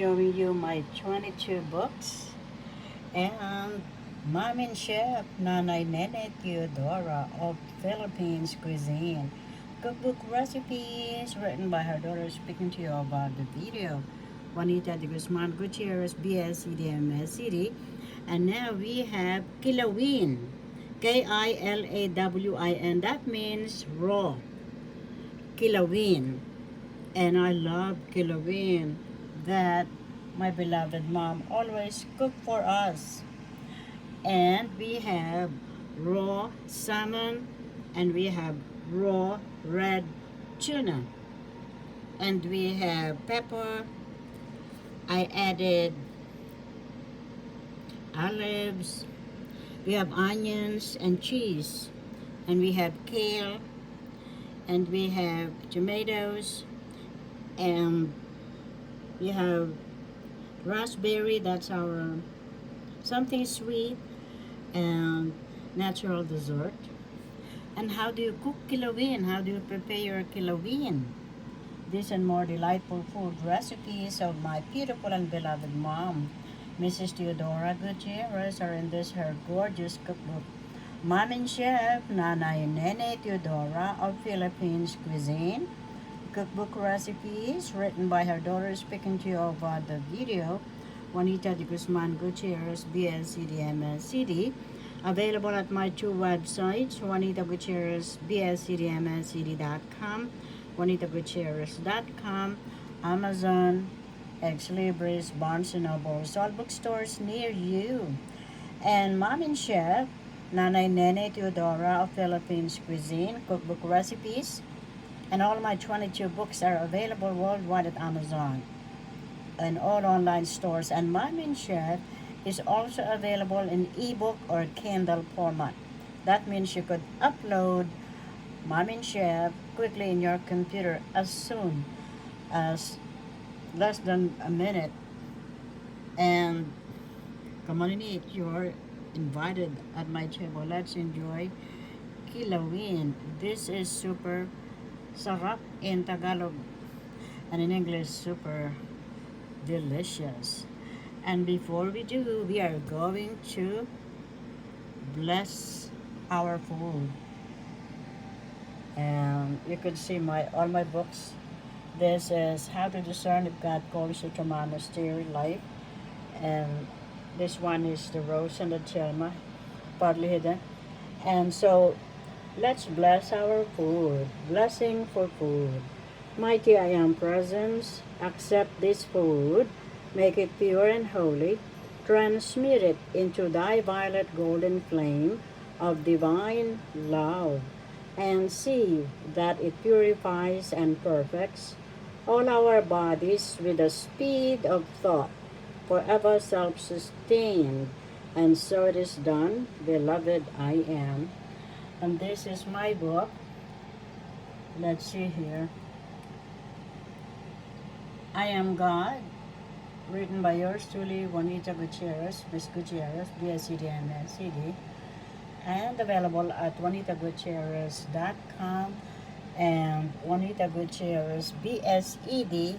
Showing you my 22 books and Mom and Chef Nanay Nene Teodora of Philippines Cuisine. Cookbook recipes written by her daughter speaking to you about the video. Juanita Gutierrez, BSED, MSED. And now we have Kilawin. Kilawin. That means raw. Kilawin. And I love Kilawin that my beloved mom always cook for us. And we have raw salmon and we have raw red tuna. And we have pepper. I added olives. We have onions and cheese. And we have kale. And we have tomatoes. And we have raspberry, that's our something sweet and natural dessert. And how do you cook kilawin? How do you prepare your kilawin? This and more delightful food recipes of my beautiful and beloved mom, Mrs. Teodora Gutierrez, are in this her gorgeous cookbook. Mom and Chef Nanay Nene Teodora of Philippines Cuisine. Cookbook recipes written by her daughter speaking to you about the video. Juanita Gutierrez, BSED, MSED. Available at my two websites, Juanita Gutierrez, BSED, MSED.com, JuanitaGutierrez.com, Amazon, Ex Libris, Barnes & Nobles, all bookstores near you. And Mom and Chef Nanay Nene Teodora of Philippines Cuisine, cookbook recipes, and all my 22 books are available worldwide at Amazon and all online stores. And Mom and Chef is also available in ebook or Kindle format. That means you could upload Mom and Chef quickly in your computer as soon as less than a minute. And come on and eat. You're invited at my table. Let's enjoy Kilawin. This is super sarap in Tagalog and in English super delicious. And before we do, we are going to bless our food. And you could see all my books. This is How to Discern If God Calls You to Monastery Life. And this one is The Rose and the Thelma, partly hidden. And so let's bless our food. Blessing for food. Mighty I am presence, accept this food, make it pure and holy, transmute it into thy violet golden flame of divine love, and see that it purifies and perfects all our bodies with the speed of thought, forever self-sustained. And so it is done, beloved I am. And this is my book. Let's see here. I Am God, written by yours truly, Juanita Gutierrez, Miss Gutierrez, BSED and MSED, and available at juanitagutierrez.com and Juanita Gutierrez, BSED,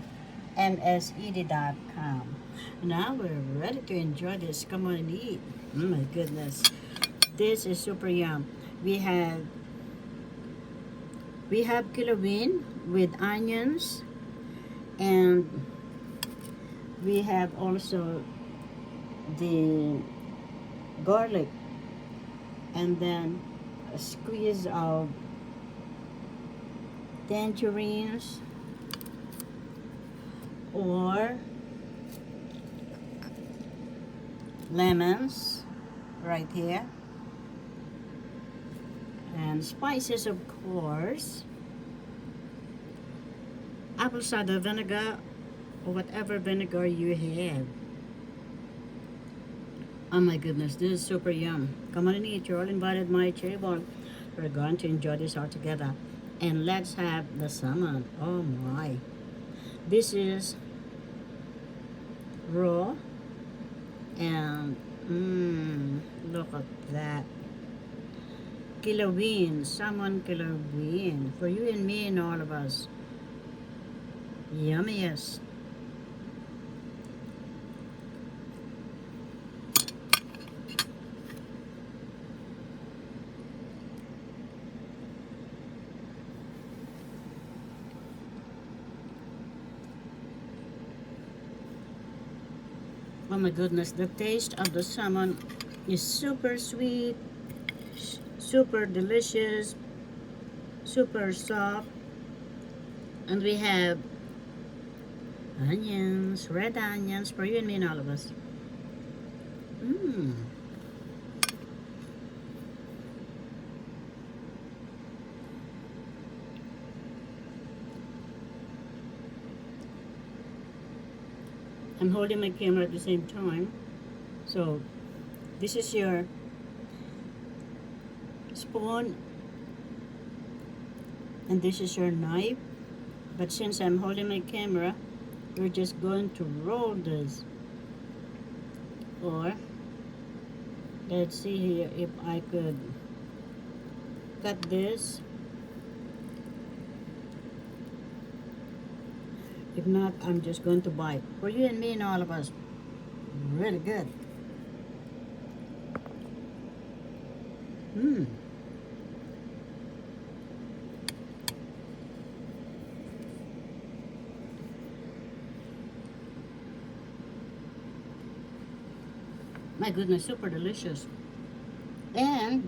MSED.com. Now we're ready to enjoy this. Come on and eat. Oh my goodness. This is super yum. We have kilawin with onions, and we have also the garlic, and then a squeeze of tangerines or lemons right here, and spices, of course, apple cider vinegar or whatever vinegar you have. Oh my goodness, this is super yum. Come on and eat. You're all invited to my table. We're going to enjoy this all together. And let's have the salmon. Oh my. This is raw. And look at that. Kilawin, salmon kilawin. For you and me and all of us. Yummiest. Oh my goodness, the taste of the salmon is super sweet, super delicious, super soft. And we have onions, red onions for you and me and all of us. Mmm. I'm holding my camera at the same time. So, this is your spoon and this is your knife. But since I'm holding my camera, we're just going to roll this. Or, let's see here if I could cut this. If not, I'm just going to bite. For you and me and all of us. Really good. Mmm. My goodness, super delicious. And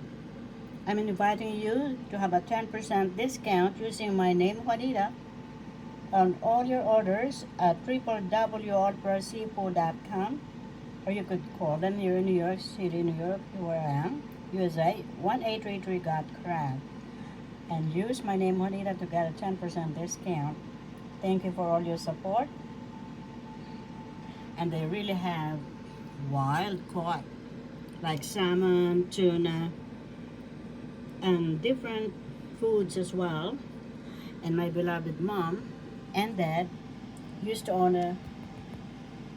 I'm inviting you to have a 10% discount using my name, Juanita, on all your orders at www.allprosseafood.com, or you could call them here in New York City, New York, where I am, USA, 1833 Got Crab, and use my name, Juanita, to get a 10% discount. Thank you for all your support. And they really have wild caught, like salmon, tuna, and different foods as well. And my beloved mom and dad used to own a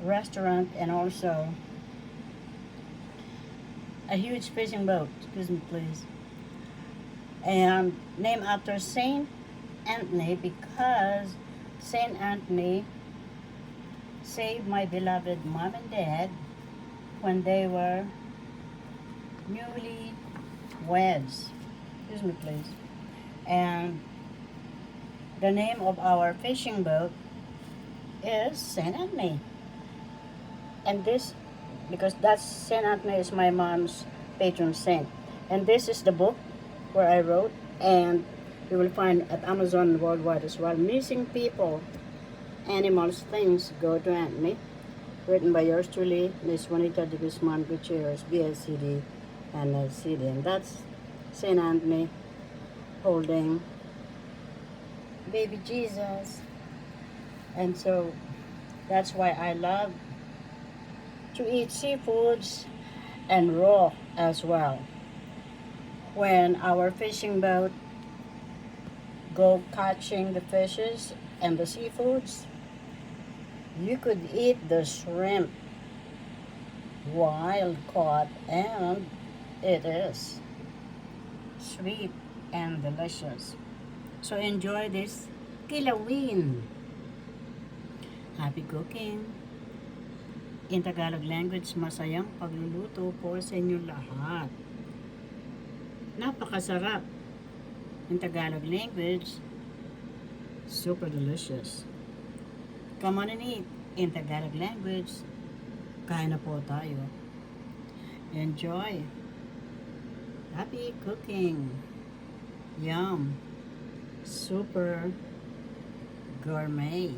restaurant and also a huge fishing boat, excuse me please, and named after Saint Anthony because Saint Anthony saved my beloved mom and dad when they were newly weds, excuse me please. And the name of our fishing boat is Saint Anthony. And this, because that's Saint Anthony is my mom's patron saint. And this is the book where I wrote, and you will find at Amazon worldwide as well. Missing People, Animals, Things Go to Anthony. Written by yours truly, Miss Juanita Gutierrez, BSED, MSED. And that's Saint Anthony holding baby Jesus. And so that's why I love to eat seafoods and raw as well. When our fishing boat go catching the fishes and the seafoods, you could eat the shrimp wild caught, and it is sweet and delicious. So enjoy this Kilawin. Happy cooking. In Tagalog language, masayang pagluluto po sa inyong lahat. Napakasarap. In Tagalog language, super delicious. Come on and eat. In Tagalog language, kain na po tayo. Enjoy. Happy cooking. Yum. Super gourmet.